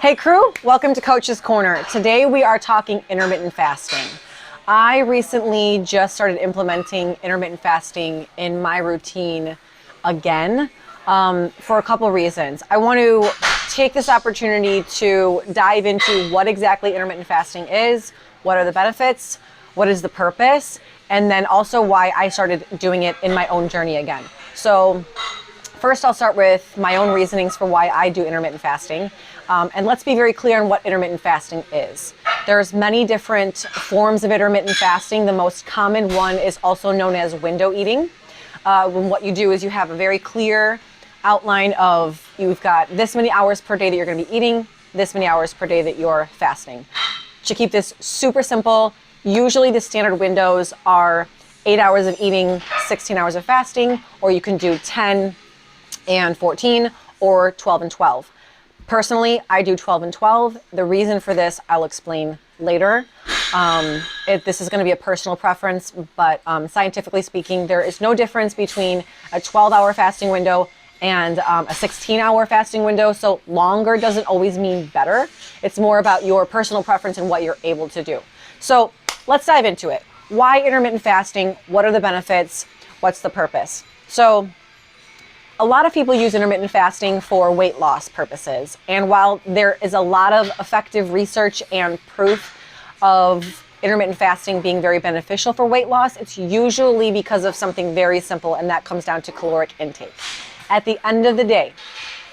Hey crew, welcome to Coach's Corner. Today we are talking intermittent fasting. I recently just started implementing intermittent fasting in my routine again for a couple reasons. I want to take this opportunity to dive into what exactly intermittent fasting is, what are the benefits, what is the purpose, and then also why I started doing it in my own journey again. So first I'll start with my own reasonings for why I do intermittent fasting. And let's be very clear on what intermittent fasting is. There's many different forms of intermittent fasting. The most common one is also known as window eating. When what you do is you have a very clear outline of you've got this many hours per day that you're going to be eating, this many hours per day that you're fasting. To keep this super simple, usually the standard windows are 8 hours of eating, 16 hours of fasting, or you can do 10 and 14 or 12 and 12. Personally, I do 12 and 12. The reason for this, I'll explain later. This is going to be a personal preference, but scientifically speaking, there is no difference between a 12-hour fasting window and a 16-hour fasting window. So longer doesn't always mean better. It's more about your personal preference and what you're able to do. So let's dive into it. Why intermittent fasting? What are the benefits? What's the purpose? So a lot of people use intermittent fasting for weight loss purposes. And while there is a lot of effective research and proof of intermittent fasting being very beneficial for weight loss, it's usually because of something very simple, and that comes down to caloric intake. At the end of the day,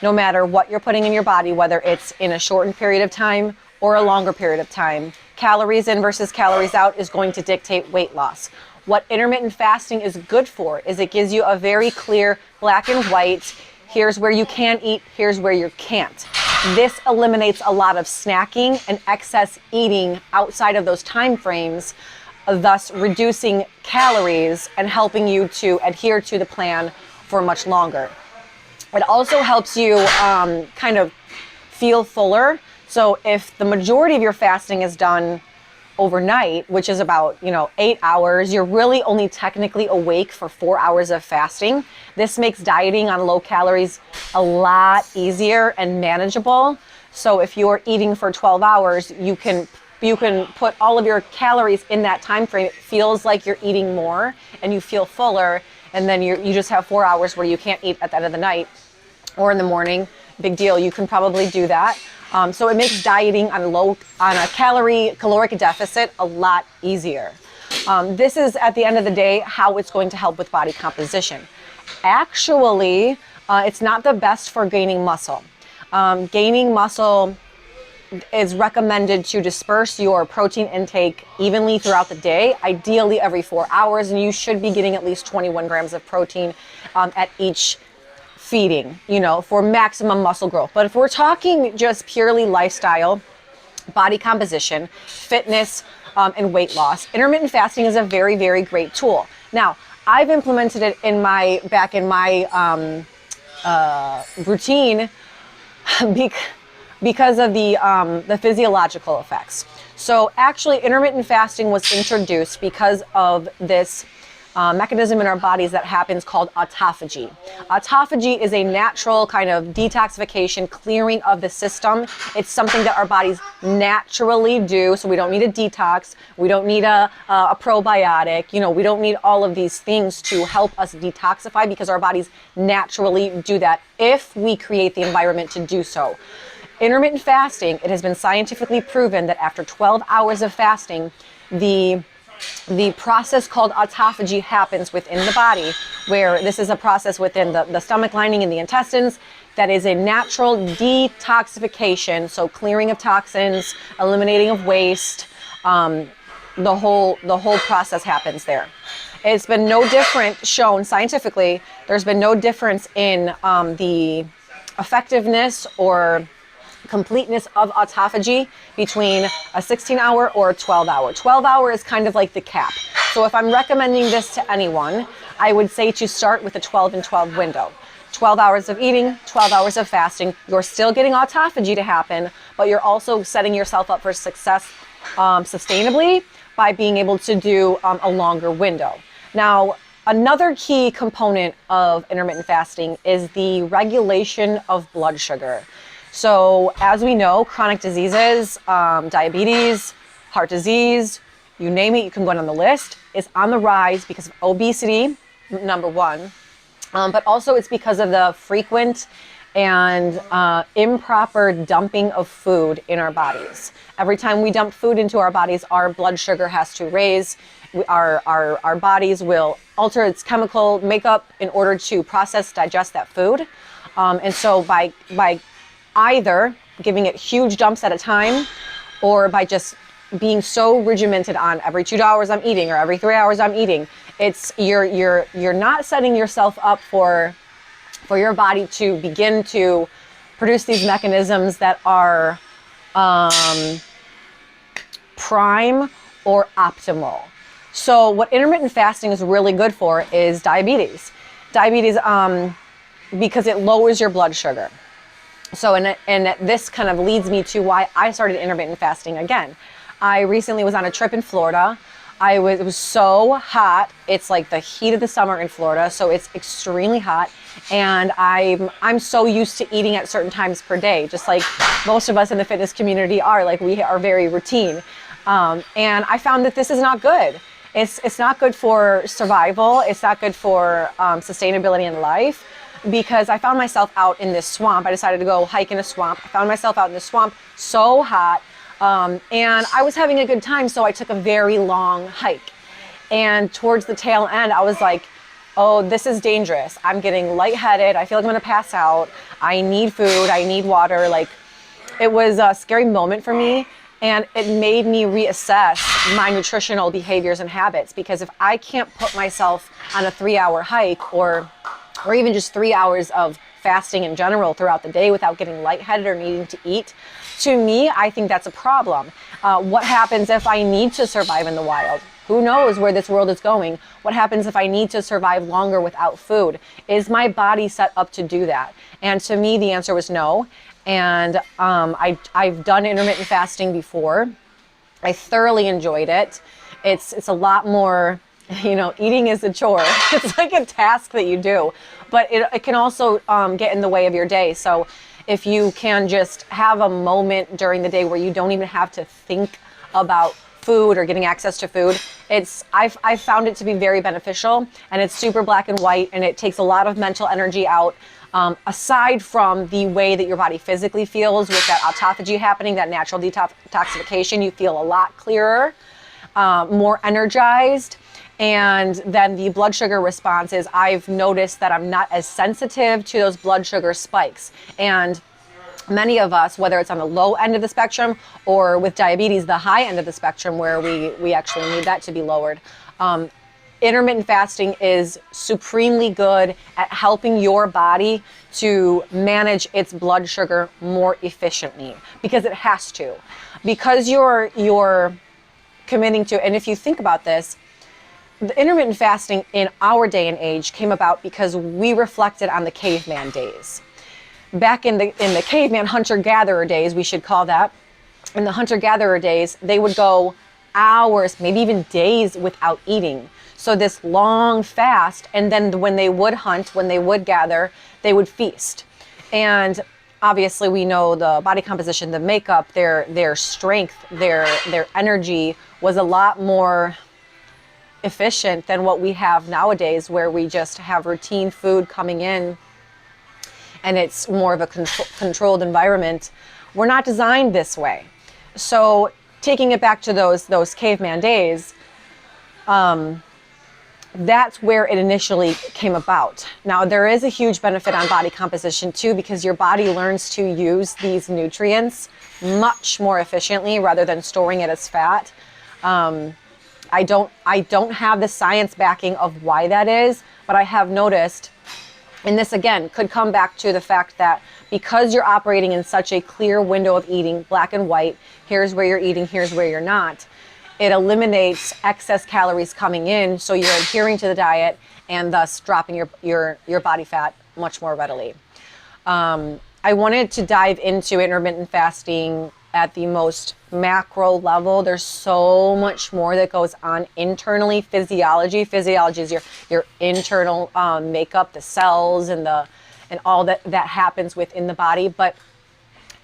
no matter what you're putting in your body, whether it's in a shortened period of time or a longer period of time, calories in versus calories out is going to dictate weight loss. What intermittent fasting is good for is it gives you a very clear black and white, here's where you can eat, here's where you can't. This eliminates a lot of snacking and excess eating outside of those time frames, thus reducing calories and helping you to adhere to the plan for much longer. It also helps you kind of feel fuller. So if the majority of your fasting is done overnight, which is about 8 hours, you're really only technically awake for 4 hours of fasting. This makes dieting on low calories a lot easier and manageable. So if you're eating for 12 hours, you can put all of your calories in that time frame. It feels like you're eating more and you feel fuller, and then you just have 4 hours where you can't eat at the end of the night or in the morning. Big deal. You can probably do that. So it makes dieting on a caloric deficit a lot easiiner. This is, at the end of the day, how it's going to help with body composition. Actually, it's not the best for gaining muscle. Gaining muscle is recommended to disperse your protein intake evenly throughout the day, ideally every 4 hours, and you should be getting at least 21 grams of protein at each feeding, for maximum muscle growth. But if we're talking just purely lifestyle, body composition, fitness, and weight loss, intermittent fasting is a very, very great tool. Now, I've implemented it back in my routine because of the physiological effects. So actually, intermittent fasting was introduced because of this mechanism in our bodies that happens called autophagy. Autophagy is a natural kind of detoxification, clearing of the system. It's something that our bodies naturally do, so we don't need a detox, we don't need a probiotic, we don't need all of these things to help us detoxify, because our bodies naturally do that if we create the environment to do so. Intermittent fasting, it has been scientifically proven that after 12 hours of fasting, the process called autophagy happens within the body, where this is a process within the stomach lining and the intestines that is a natural detoxification, so clearing of toxins, eliminating of waste, the whole process happens there. It's been no different, shown scientifically, there's been no difference in the effectiveness or completeness of autophagy between a 16-hour or a 12-hour. 12-hour is kind of like the cap. So if I'm recommending this to anyone, I would say to start with a 12 and 12 window. 12 hours of eating, 12 hours of fasting. You're still getting autophagy to happen, but you're also setting yourself up for success sustainably by being able to do a longer window. Now, another key component of intermittent fasting is the regulation of blood sugar. So as we know, chronic diseases, diabetes, heart disease, you name it, you can go down the list, is on the rise because of obesity, number one, but also it's because of the frequent and improper dumping of food in our bodies. Every time we dump food into our bodies, our blood sugar has to raise. Our bodies will alter its chemical makeup in order to process, digest that food. And so by either giving it huge dumps at a time, or by just being so regimented on every 2 hours I'm eating or every 3 hours I'm eating, it's you're not setting yourself up for your body to begin to produce these mechanisms that are prime or optimal. So what intermittent fasting is really good for is diabetes. Diabetes, because it lowers your blood sugar. So, and this kind of leads me to why I started intermittent fasting again. I recently was on a trip in Florida. It was so hot. It's like the heat of the summer in Florida, so it's extremely hot. And I'm so used to eating at certain times per day, just like most of us in the fitness community are. Like, we are very routine. And I found that this is not good. It's not good for survival. It's not good for sustainability in life, because I found myself out in this swamp. I decided to go hike in a swamp. I found myself out in the swamp, so hot. And I was having a good time, so I took a very long hike. And towards the tail end, I was like, oh, this is dangerous. I'm getting lightheaded. I feel like I'm gonna pass out. I need food, I need water. Like, it was a scary moment for me, and it made me reassess my nutritional behaviors and habits, because if I can't put myself on a 3-hour hike or even just 3 hours of fasting in general throughout the day without getting lightheaded or needing to eat, to me, I think that's a problem. What happens if I need to survive in the wild? Who knows where this world is going? What happens if I need to survive longer without food? Is my body set up to do that? And to me, the answer was no. And I've done intermittent fasting before. I thoroughly enjoyed it. It's a lot more, eating is a chore. It's like a task that you do, but it can also get in the way of your day. So if you can just have a moment during the day where you don't even have to think about food or getting access to food, I've found it to be very beneficial, and it's super black and white, and it takes a lot of mental energy out. Aside from the way that your body physically feels with that autophagy happening, that natural detoxification, you feel a lot clearer, more energized. And then the blood sugar responses, I've noticed that I'm not as sensitive to those blood sugar spikes. And many of us, whether it's on the low end of the spectrum or with diabetes, the high end of the spectrum, where we actually need that to be lowered, intermittent fasting is supremely good at helping your body to manage its blood sugar more efficiently, because it has to. Because you're committing to, and if you think about this, the intermittent fasting in our day and age came about because we reflected on the caveman days. Back in the caveman hunter-gatherer days, we should call that, in the hunter-gatherer days, they would go hours, maybe even days without eating. So this long fast, and then when they would hunt, when they would gather, they would feast. And obviously we know the body composition, the makeup, their strength, their energy was a lot more efficient than what we have nowadays, where we just have routine food coming in and it's more of a controlled environment. We're not designed this way. So taking it back to those caveman days, that's where it initially came about. Now, there is a huge benefit on body composition too, because your body learns to use these nutrients much more efficiently rather than storing it as fat. I don't have the science backing of why that is, but I have noticed, and this again could come back to the fact that because you're operating in such a clear window of eating, black and white, here's where you're eating, here's where you're not, it eliminates excess calories coming in, so you're adhering to the diet and thus dropping your body fat much more readily. I wanted to dive into intermittent fasting at the most macro level. There's so much more that goes on internally. Physiology is your internal makeup, the cells and all that happens within the body. But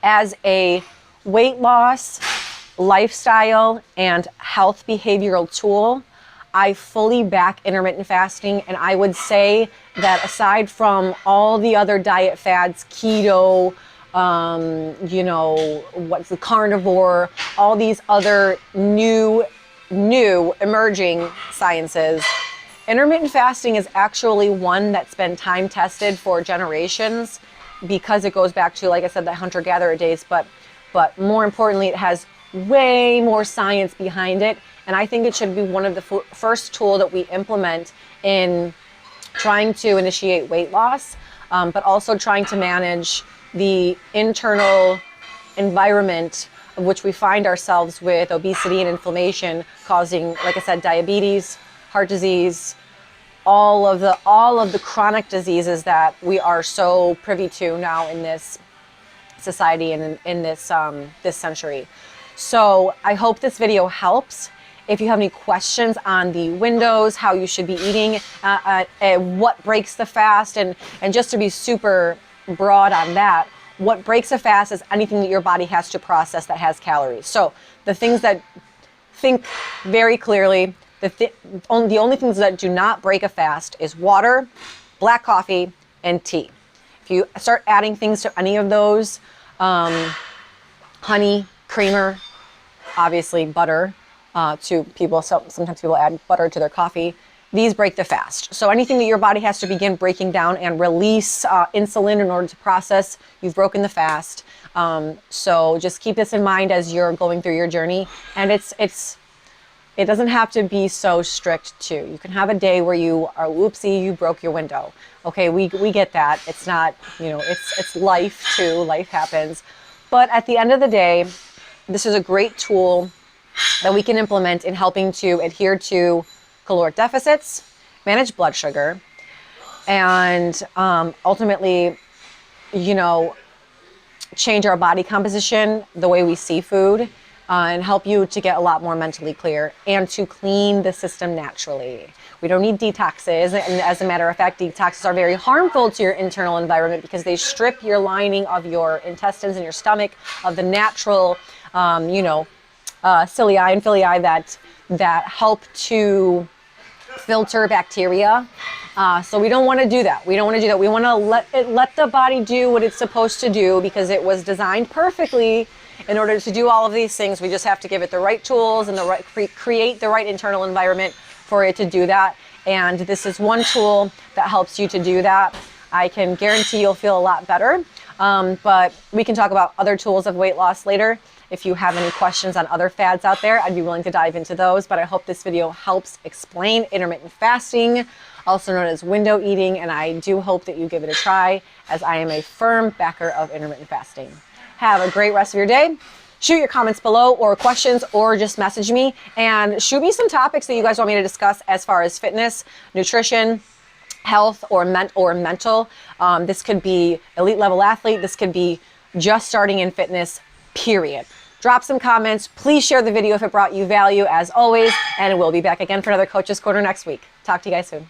as a weight loss, lifestyle, and health behavioral tool, I fully back intermittent fasting. And I would say that aside from all the other diet fads, keto, what's the carnivore, all these other new emerging sciences, intermittent fasting is actually one that's been time tested for generations, because it goes back to, like I said, the hunter-gatherer days, but more importantly, it has way more science behind it. And I think it should be one of the first tool that we implement in trying to initiate weight loss, but also trying to manage the internal environment of which we find ourselves with obesity and inflammation causing, like I said, diabetes, heart disease, all of the chronic diseases that we are so privy to now in this society and in this century. So I hope this video helps. If you have any questions on the windows, how you should be eating, what breaks the fast, and just to be super broad on that, what breaks a fast is anything that your body has to process that has calories. So the things that, think very clearly, the only things that do not break a fast is water, black coffee, and tea. If you start adding things to any of those, honey, creamer, obviously butter, to people. So sometimes people add butter to their coffee. These break the fast. So anything that your body has to begin breaking down and release insulin in order to process, you've broken the fast. So just keep this in mind as you're going through your journey. And it doesn't have to be so strict too. You can have a day where you are, whoopsie, you broke your window. Okay, we get that. It's not, it's life too. Life happens. But at the end of the day, this is a great tool that we can implement in helping to adhere to caloric deficits, manage blood sugar, and ultimately, change our body composition, the way we see food, and help you to get a lot more mentally clear and to clean the system naturally. We don't need detoxes, and as a matter of fact, detoxes are very harmful to your internal environment because they strip your lining of your intestines and your stomach of the natural, cilia and villi that help to filter bacteria. So we don't want to do that. We want to let the body do what it's supposed to do because it was designed perfectly in order to do all of these things. We just have to give it the right tools and create the right internal environment for it to do that. And this is one tool that helps you to do that. I can guarantee you'll feel a lot better. But we can talk about other tools of weight loss later. If you have any questions on other fads out there, I'd be willing to dive into those. But I hope this video helps explain intermittent fasting, also known as window eating. And I do hope that you give it a try, as I am a firm backer of intermittent fasting. Have a great rest of your day. Shoot your comments below or questions, or just message me and shoot me some topics that you guys want me to discuss as far as fitness, nutrition, health, or mental. This could be elite level athlete. This could be just starting in fitness, period. Drop some comments. Please share the video if it brought you value, as always. And we'll be back again for another Coach's Corner next week. Talk to you guys soon.